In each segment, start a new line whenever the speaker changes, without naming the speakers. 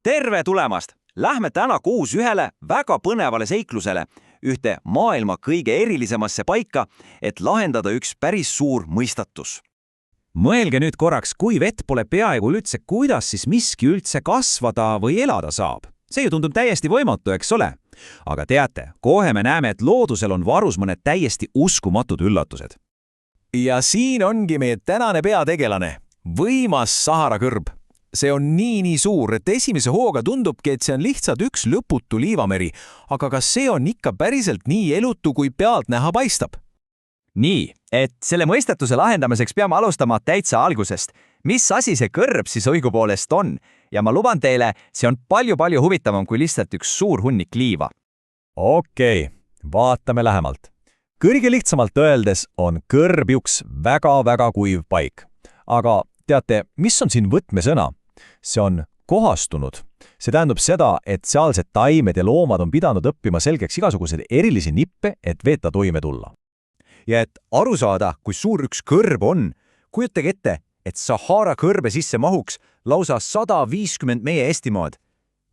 Terve tulemast! Lähme täna koos ühele väga põnevale seiklusele, ühte maailma kõige erilisemasse paika, et lahendada üks päris suur mõistatus.
Mõelge nüüd korraks, kui vett pole peaaegu üldse, kuidas siis miski üldse kasvada või elada saab. See ju tundub täiesti võimatu, eks ole? Aga teate, kohe me näeme, et loodusel on varus mõned täiesti uskumatud üllatused.
Ja siin ongi meie tänane peategelane, võimas Sahara kõrb. See on nii suur, et esimese hooga tundubki, et see on lihtsalt üks lõputu liivameri, aga kas see on ikka päriselt nii elutu, kui pealt näha paistab?
Nii, et selle mõistatuse lahendamiseks peame alustama täitsa algusest. Mis asi see kõrb siis õigupoolest on? Ja ma luban teile, see on palju-palju huvitavam kui lihtsalt üks suur hunnik liiva.
Okei, vaatame lähemalt. Kõige lihtsamalt öeldes on kõrb üks väga-väga kuiv paik. Aga teate, mis on siin võtmesõna? See on kohastunud. See tähendab seda, et sealsed taimed ja loomad on pidanud õppima selgeks igasugused erilisi nippe, et veeta toime tulla.
Ja et aru saada, kui suur üks kõrb on, kujutage ette, et Sahara kõrbe sisse mahuks lausa 150 meie Eestimaad.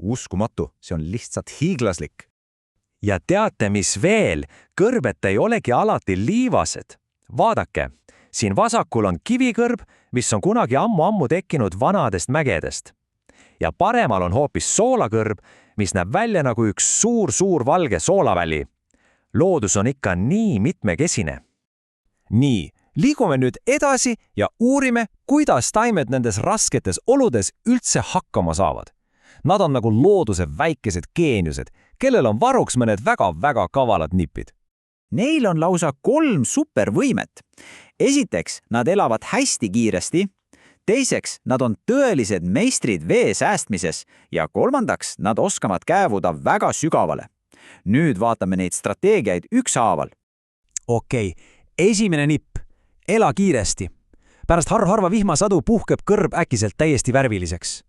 Uskumatu, see on lihtsalt hiiglaslik.
Ja teate, mis veel? Kõrbet ei olegi alati liivased. Vaadake, siin vasakul on kivikõrb, mis on kunagi ammu tekkinud vanadest mägedest. Ja paremal on hoopis soolakõrb, mis näeb välja nagu üks suur valge soolaväli. Loodus on ikka nii mitmekesine.
Nii, liigume nüüd edasi ja uurime, kuidas taimed nendes rasketes oludes üldse hakkama saavad. Nad on nagu looduse väikesed geeniused, kellel on varuks mõned väga-väga kavalad nipid.
Neil on lausa 3 supervõimet. Esiteks, nad elavad hästi kiiresti. Teiseks, nad on tõelised meistrid vee säästmises. Ja kolmandaks, nad oskavad käävuda väga sügavale. Nüüd vaatame neid strateegiaid ükshaaval.
Okei, esimene nipp. Ela kiiresti. Pärast harva vihmasadu puhkeb kõrb äkiselt täiesti värviliseks.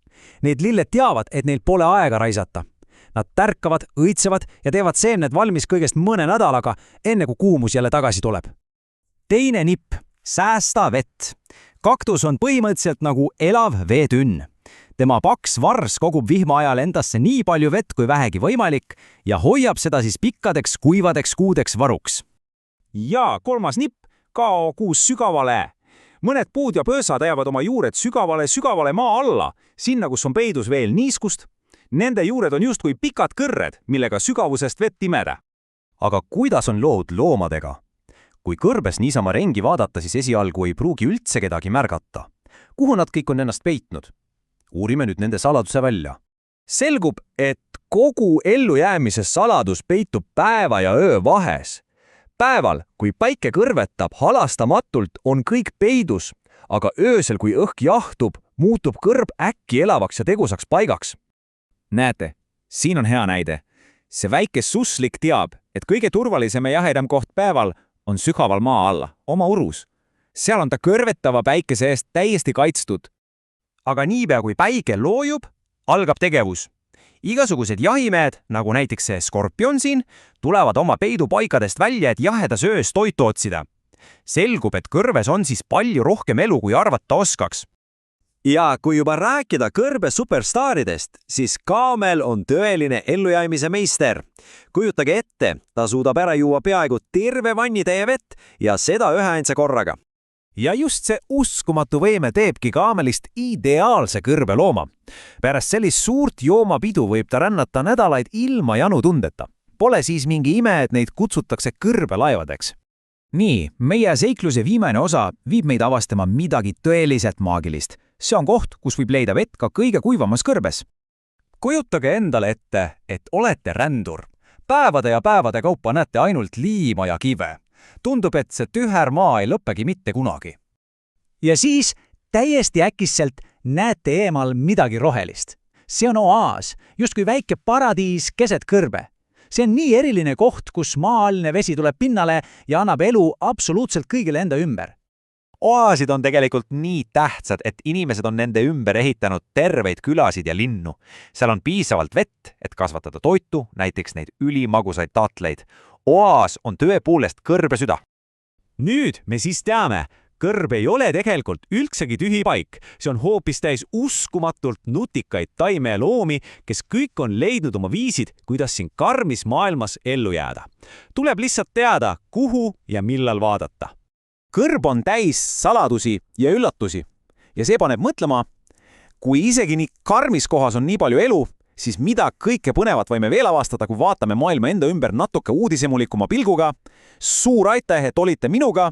Need lilled teavad, et neil pole aega raisata. Nad tärkavad, õitsevad ja teevad seemned valmis kõigest mõne nädalaga, enne kui kuumus jälle tagasi tuleb. Teine nipp. Säästa vett. Kaktus on põhimõtteliselt nagu elav veetünn. Tema paks vars kogub vihma ajal endasse nii palju vett kui vähegi võimalik ja hoiab seda siis pikkadeks kuivadeks kuudeks varuks.
Ja 3. nipp. Kao kuus sügavale. Mõned puud ja pöösad ajavad oma juured sügavale maa alla, sinna, kus on peidus veel niiskust. Nende juured on justkui pikad kõrred, millega sügavusest vett imeda.
Aga kuidas on lood loomadega? Kui kõrbes niisama rengi vaadata, siis esialgu ei pruugi üldse kedagi märgata. Kuhu nad kõik on ennast peitnud? Uurime nüüd nende saladuse välja. Selgub, et kogu ellujäämise saladus peitub päeva ja öö vahes. Päeval, kui päike kõrvetab halastamatult, on kõik peidus, aga öösel, kui õhk jahtub, muutub kõrb äkki elavaks ja tegusaks paigaks.
Näete, siin on hea näide. See väike susslik teab, et kõige turvalisem ja jahedam koht päeval on sügaval maa alla, oma urus. Seal on ta kõrvetava päikese eest täiesti kaitstud.
Aga niipea kui päike loojub, algab tegevus. Igasugused jahimehed, nagu näiteks see skorpion siin, tulevad oma peidupaikadest välja, et jahedas öös toitu otsida. Selgub, et kõrves on siis palju rohkem elu, kui arvata oskaks.
Ja kui juba rääkida kõrbe superstaaridest, siis kaamel on tõeline ellujäämise meister. Kujutage ette, ta suudab ära juua peaaegu terve vannitäie vett ja seda üheainsa korraga.
Ja just see uskumatu võime teebki kaamelist ideaalse kõrbelooma. Pärast sellist suurt joomapidu võib ta rännata nädalaid ilma janu tundeta. Pole siis mingi ime, et neid kutsutakse kõrbelaevadeks.
Nii, meie seikluse viimane osa viib meid avastama midagi tõeliselt maagilist. See on koht, kus võib leida vett ka kõige kuivamas kõrbes.
Kujutage endale ette, et olete rändur. Päevade ja päevade kaupa näete ainult liima ja kive. Tundub, et see tüher maa ei lõppegi mitte kunagi.
Ja siis täiesti äkkiselt näete eemal midagi rohelist. See on oaas, justkui väike paradiis keset kõrbe. See on nii eriline koht, kus maa-alline vesi tuleb pinnale ja annab elu absoluutselt kõigile enda ümber.
Oaasid on tegelikult nii tähtsad, et inimesed on nende ümber ehitanud terveid külasid ja linnu. Seal on piisavalt vett, et kasvatada toitu, näiteks neid ülimagusaid taatleid. Oaas on tõepoolest kõrbesüda.
Nüüd me siis teame,
kõrb ei ole tegelikult üldsegi tühi paik, see on hoopis täis uskumatult nutikaid taime ja loomi, kes kõik on leidnud oma viisid, kuidas siin karmis maailmas ellu jääda. Tuleb lihtsalt teada, kuhu ja millal vaadata.
Kõrb on täis saladusi ja üllatusi ja see paneb mõtlema, kui isegi nii karmis kohas on nii palju elu, siis mida kõike põnevat võime veel avastada, kui vaatame maailma enda ümber natuke uudishimulikuma pilguga. Suur aitäh, et olite minuga